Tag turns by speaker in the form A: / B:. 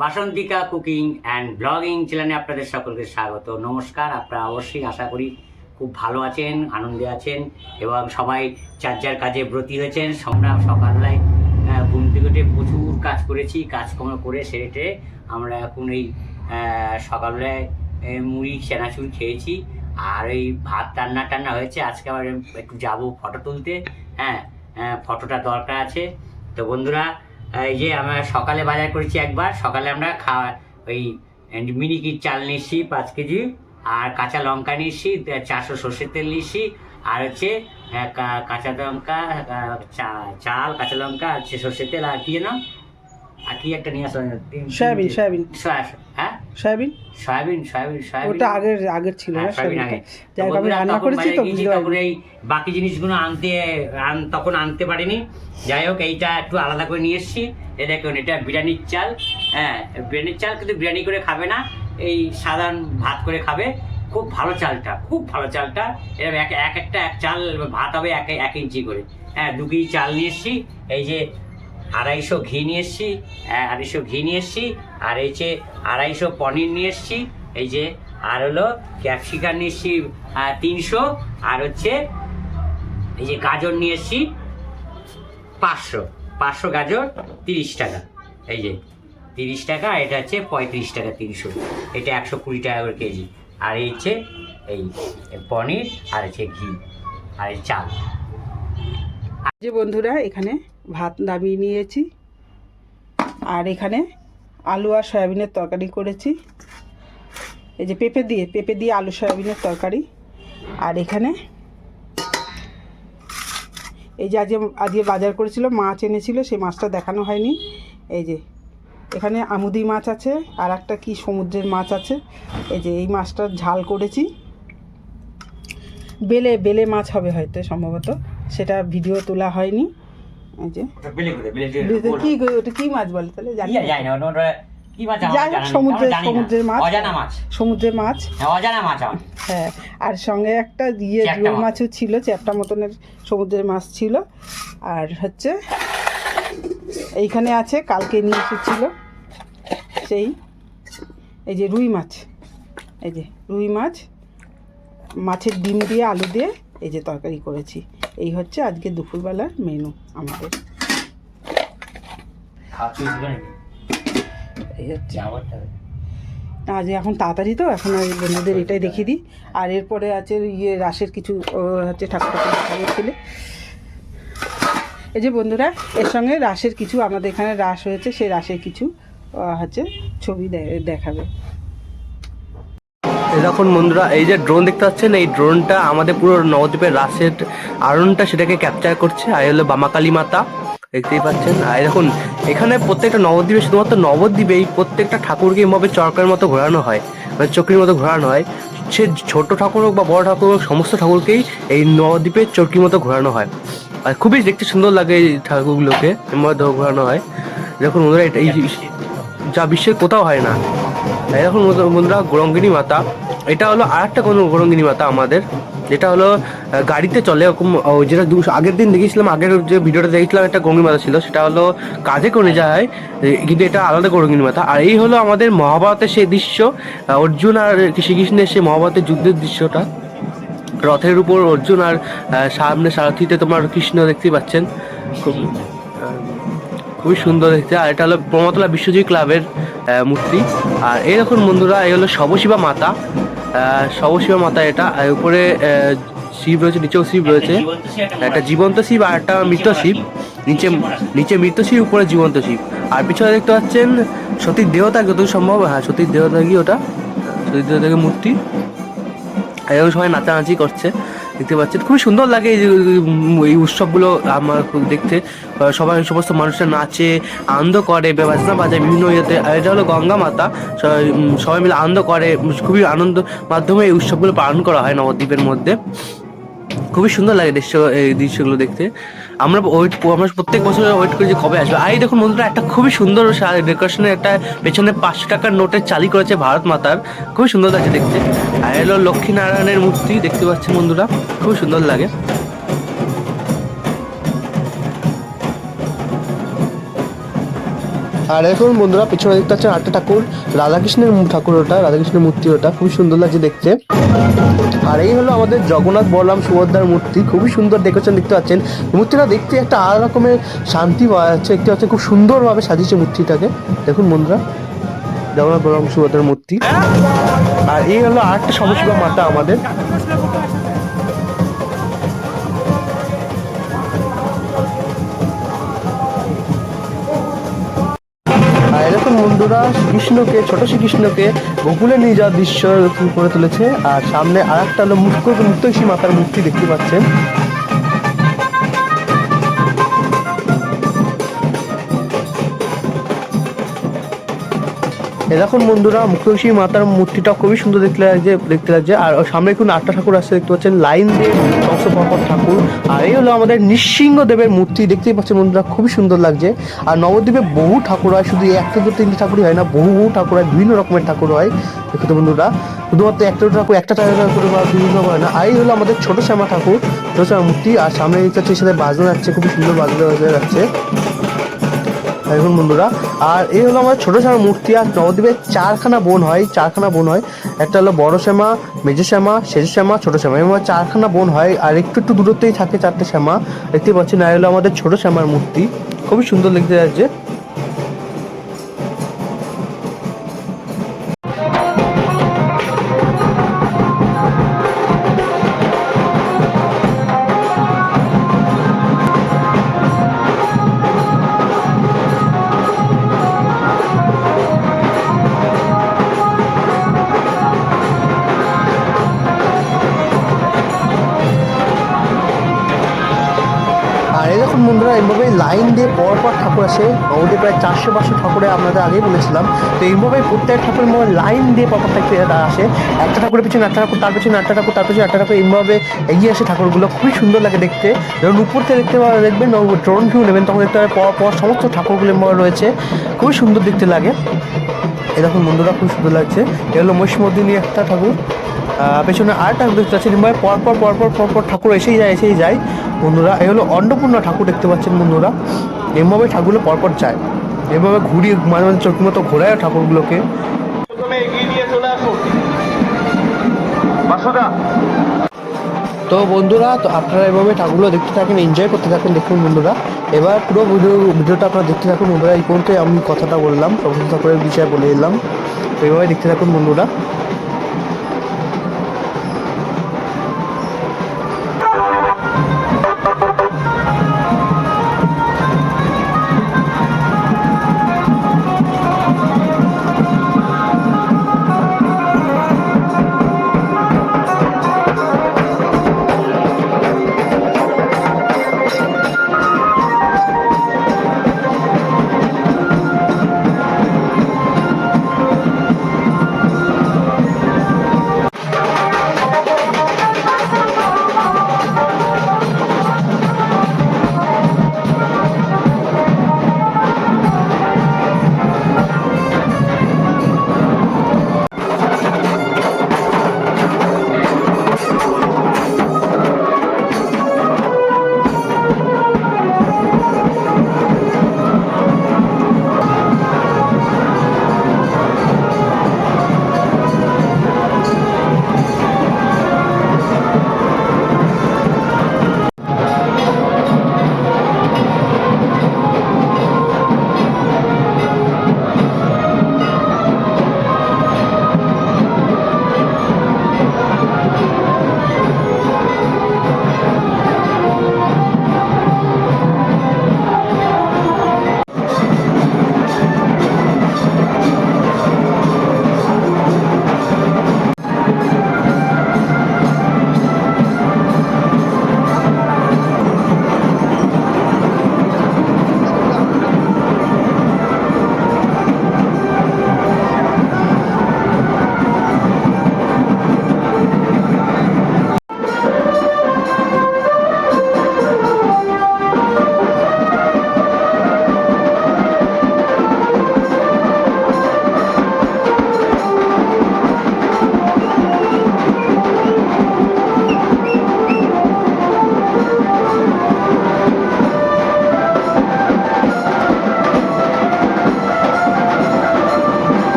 A: Basantika cooking and blogging চ্যানেলে আপনাদের সকলকে স্বাগত। নমস্কার। আপনারা অবশ্যই আশা করি খুব ভালো আছেন, আনন্দে আছেন এবং সবাই যার যার কাজে ব্রতী হয়েছেন। আমরা সকালবেলায় ঘুম থেকে উঠে প্রচুর কাজ করেছি, কাজকর্ম করে সেরে আমরা এখন এই সকালবেলায় মুড়ি চানাচুর খেয়েছি। আর এই ভাত টান্না হয়েছে। আজকে আবার একটু যাবো ফটো তুলতে। ফটোটা দরকার আছে। তো বন্ধুরা, এই যে আমরা সকালে বাজার করেছি একবার। সকালে আমরা ওই মিনিকিট চাল নিয়েছি 5 কেজি, আর কাঁচা লঙ্কা নিয়েছি 400 সর্ষের তেল নিয়েছি, আর হচ্ছে কাঁচা লঙ্কা, চাল, কাঁচা লঙ্কা, হচ্ছে সর্ষের তেল, আর কি যেন আর কি একটা নিয়ে আসা,
B: সয়াবিন
A: হ্যাঁ
B: সয়াবিন ওটা আগের ছিল না,
A: সয়াবিন আগে।
B: আমি রান্না করেছি তো
A: তখন এই বাকি জিনিসগুলো তখন আনতে পারিনি। যাই হোক, এইটা একটু আলাদা করে নিয়ে এসেছি। এই দেখুন, এটা বিরিয়ানির চাল। বিরিয়ানির চাল, কিন্তু বিরিয়ানি করে খাবে না, এই সাধারণ ভাত করে খাবে। খুব ভালো চালটা, খুব ভালো চালটা। এরকম এক চাল ভাত হবে 1 ইঞ্চি করে। 2 কেজি চাল নিয়ে এসেছি। এই যে 250 ঘি নিয়ে এসেছি, 250 ঘি নিয়ে এসেছি। আর এই যে 250 পনির নিয়ে এসেছি। এই যে আর হলো ক্যাপসিকাম নিয়ে এসেছি 300। আর হচ্ছে এই যে গাজর নিয়ে এসেছি 500 গাজর 30 টাকা। এই যে 30 টাকা, এটা হচ্ছে 35 টাকা 300। এটা 120 টাকা করে কেজি। আর এই হচ্ছে এই পনির, আর হচ্ছে ঘি, আর এই চাল।
B: যে বন্ধুরা, এখানে ভাত নামিয়ে নিয়েছি, আর এখানে আলু আর সয়াবিনের তরকারি করেছি। এই যে পেঁপে দিয়ে আলু সয়াবিনের তরকারি। আর এখানে এই যে আজকে বাজার করেছিল, মাছ এনেছিল, সেই মাছটা দেখানো হয়নি। এই যে এখানে আমুদি মাছ আছে, আর একটা কি সমুদ্রের মাছ আছে। এই যে এই মাছটার ঝাল করেছি। বেলে মাছ হবে হয়তো, সম্ভবত, সেটা ভিডিও তোলা হয়নি। এই যে কি ওটা কি মাছ বলে তাহলে জানি না, সমুদ্রের মাছ। হ্যাঁ, আর সঙ্গে একটা রুই মাছও ছিল, চ্যাপ্টা মতনের সমুদ্রের মাছ ছিল। আর হচ্ছে এইখানে আছে, কালকে নিয়ে এসেছিল সেই, এই যে রুই মাছ। এই যে রুই মাছ, মাছের ডিম দিয়ে আলু দিয়ে এই যে তরকারি করেছি। এই হচ্ছে আজকে দুপুরবেলার মেনু আমাদের। এই হচ্ছে আজ এখন তাড়াতাড়ি তো, এখন বন্ধুদের এটাই দেখিয়ে দিই। আর এরপরে আছে রাসের কিছু হচ্ছে ঠাকুর ছেলে। এই যে বন্ধুরা, এর সঙ্গে রাসের কিছু, আমাদের এখানে রাস হয়েছে, সেই রাসের কিছু হচ্ছে ছবি দেখাবে।
C: দেখুন বন্ধুরা, এই যে ড্রোন দেখতে পাচ্ছেন, এই ড্রোনটা আমাদের পুরো নবদ্বীপের রাসের আরণটা সেটাকে ক্যাপচার করছে। আর হলো বামাকালী মাতা, দেখতেই পাচ্ছেন। আর দেখুন, এখানে প্রত্যেকটা নবদ্বীপে, শুধুমাত্র নবদ্বীপে এই প্রত্যেকটা ঠাকুরকে এইভাবে চরকার মতো ঘোরানো হয়, মানে চক্রির মতো ঘোরানো হয়। সে ছোট ঠাকুর হোক বা বড় ঠাকুর হোক, সমস্ত ঠাকুরকেই এই নবদ্বীপে চরকির মতো ঘোরানো হয়। আর খুবই দেখতে সুন্দর লাগে এই ঠাকুরগুলোকে মধ্যে ঘোরানো হয়। দেখুন বন্ধুরা, এটা যা বিশ্বের কোথাও হয় না। এখন বন্ধুরা, গৌরাঙ্গিনী মাতা, এটা হলো আর একটা কোনো গৌরাঙ্গিনী মাতা আমাদের, যেটা হলো গাড়িতে চলে এরকম। যেটা আগের দিন দেখেছিলাম, আগের যে ভিডিওটা দেখেছিলাম, একটা গৌরাঙ্গিনী মাতা ছিল, সেটা হলো কাজে করে যায়, কিন্তু এটা আলাদা গৌরাঙ্গিনী মাতা। আর এই হলো আমাদের মহাভারতের সেই দৃশ্য, অর্জুন আর শ্রীকৃষ্ণের সেই মহাভারতের যুদ্ধের দৃশ্যটা। রথের উপর অর্জুন, আর সামনে সারথিতে তোমার কৃষ্ণ দেখতেই পাচ্ছেন। খুবই সুন্দর দেখতে। আর এটা হলো প্রমতলা বিশ্বজয়ী ক্লাবের মূর্তি। আর এই দেখুন বন্ধুরা, এই হলো শবশিবা মাতা। শবশিবা মাতা এটা, উপরে শিব রয়েছে, নিচেও শিব রয়েছে। একটা জীবন্ত শিব আর একটা মৃত শিব। নিচে মৃত শিব, উপরে জীবন্ত শিব। আর পিছনে দেখতে পাচ্ছেন সতীর দেহতা, যতদূর সম্ভব, হ্যাঁ সতীর দেহতা কি ওটা, সতীর দেহতাকে মূর্তি। এবং সবাই নাচানাচি করছে, দেখতে পাচ্ছেন। খুবই সুন্দর লাগে এই উৎসবগুলো আমার দেখতে। সমস্ত মানুষরা নাচে, আনন্দ করে, বাজনা বাজায় বিভিন্ন ইয়েতে। এটা হলো গঙ্গা মাতা, সবাই মিলে আনন্দ করে। খুবই আনন্দ মাধ্যমে এই উৎসবগুলো পালন করা হয় নবদ্বীপের মধ্যে। খুবই সুন্দর লাগে এই দৃশ্যগুলো দেখতে। আমরা প্রত্যেক বছর ওয়েট করি যে কবে আসবে। আর এই দেখুন বন্ধুরা, একটা খুবই সুন্দর ডেকোরেশনের একটা পেছনে 500 টাকার নোটের চালি করেছে ভারত মাতার, খুবই সুন্দর লাগছে দেখতে। আর এলো লক্ষ্মীনারায়ণের মূর্তি, দেখতে পাচ্ছেন বন্ধুরা, খুবই সুন্দর লাগে। আর এখন বন্ধুরা পিছনে দেখতে পাচ্ছেন আটটা ঠাকুর, রাধাকৃষ্ণের ঠাকুর, ওটা রাধাকৃষ্ণের মূর্তি, ওটা খুবই সুন্দর লাগছে দেখতে। আর এই হলো আমাদের জগন্নাথ, বলরাম, সুভদ্রার মূর্তি, খুবই সুন্দর ডেকোরেশন দেখতে পাচ্ছেন। মূর্তিটা দেখতে একটা আলাদা রকমের শান্তি পাওয়া যাচ্ছে, দেখতে পাচ্ছেন খুব সুন্দরভাবে সাজিয়েছে মূর্তিটাকে। দেখুন বন্ধুরা, জগন্নাথ, বলরাম, সুভদ্রার মূর্তি। আর এই হলো আরেকটা সমশিবা মাতা আমাদের। আর এরকম বন্ধুরা শ্রীকৃষ্ণকে, ছোট শ্রীকৃষ্ণকে গোকুলে নিয়ে যাওয়ার দৃশ্য করে তুলেছে। আর সামনে আর একটা হলো মুক্তোষী মাতার মূর্তি দেখতে পাচ্ছেন। দেখুন বন্ধুরা, মুক্তোষী মাতার মূর্তিটা খুবই সুন্দর দেখতে লাগছে। আর সামনে এখন আটটা ঠাকুর আসছে দেখতে পাচ্ছেন, লাইন দিয়ে সমস্ত পরপর ঠাকুর। আর এই হলো আমাদের নৃসিংহ দেবের মূর্তি, দেখতেই পাচ্ছেন বন্ধুরা, খুবই সুন্দর লাগছে। আর নবদ্বীপে বহু ঠাকুর হয়, শুধু একটা দু তিনটি ঠাকুরই হয় না, বহু ঠাকুর হয়, বিভিন্ন রকমের ঠাকুর হয়। দেখতে বন্ধুরা, শুধুমাত্র একটা ঠাকুর, একটা ঠাকুর বা বিভিন্ন হয় না। আর এই হলো আমাদের ছোট শ্যামা ঠাকুর, ছোট শ্যামা মূর্তি। আর সামনে দেখতে পাচ্ছি সাথে বাজনা যাচ্ছে, খুবই সুন্দর বাজনা যাচ্ছে এখন বন্ধুরা। আর এই হলো আমার ছোট শ্যামা মূর্তি। আর নবদ্বীপে চারখানা বোন হয়, একটা হলো বড় শ্যামা, মেজো শ্যামা, সেজ শ্যামা, ছোট শ্যামা, এবং চারখানা বোন হয়। আর একটু দূরত্বেই থাকে চারটে শ্যামা, দেখতে পাচ্ছেন। আর হলো আমাদের ছোট শ্যামার মূর্তি, খুবই সুন্দর দেখতে যাচ্ছে। আর এরকম বন্ধুরা এইভাবে লাইন দিয়ে পরপর ঠাকুর আসে। নবদ্বীপে প্রায় 400-500 ঠাকুরে আপনাদের আগেই বলেছিলাম। তো এইভাবে প্রত্যেক ঠাকুরের মধ্যে লাইন দিয়ে পরপর আসে, একটা ঠাকুরের পিছনে একটা ঠাকুর, তার পিছনে একটা ঠাকুর, তার পিছনে একটা ঠাকুর, এইভাবে এগিয়ে আসে ঠাকুরগুলো, খুবই সুন্দর লাগে দেখতে। যখন উপর থেকে দেখবেন ড্রোন ভিউ নেবেন, তখন দেখতে পরপর সমস্ত ঠাকুরগুলো রয়েছে, খুবই সুন্দর দেখতে লাগে। এরকম বন্ধুরা খুব সুন্দর লাগছে। এ হলো মহিষমর্দিনী একটা ঠাকুর, পেছনে আরেকটা ঠাকুর দেখতে পাচ্ছেন। পরপর ঠাকুর এসেই যায় বন্ধুরা। এই হলো অন্নপূর্ণা ঠাকুর, দেখতে পাচ্ছেন বন্ধুরা। এভাবে ঠাকুরগুলো পরপর যায়, এভাবে ঘুরিয়ে মাঝে মাঝে চোখের মতো ঘোরায় ঠাকুরগুলোকে। তো বন্ধুরা, তো আপনারা এভাবে ঠাকুরগুলো দেখতে থাকেন, এনজয় করতে থাকেন। দেখুন বন্ধুরা, এবার পুরো ভিডিওটা আপনারা দেখতে থাকুন বন্ধুরা। এই পর্যন্ত আমি কথাটা বললাম, সমস্ত ঠাকুরের বিষয়ে বলে দিলাম, তো এইভাবে দেখতে থাকুন বন্ধুরা।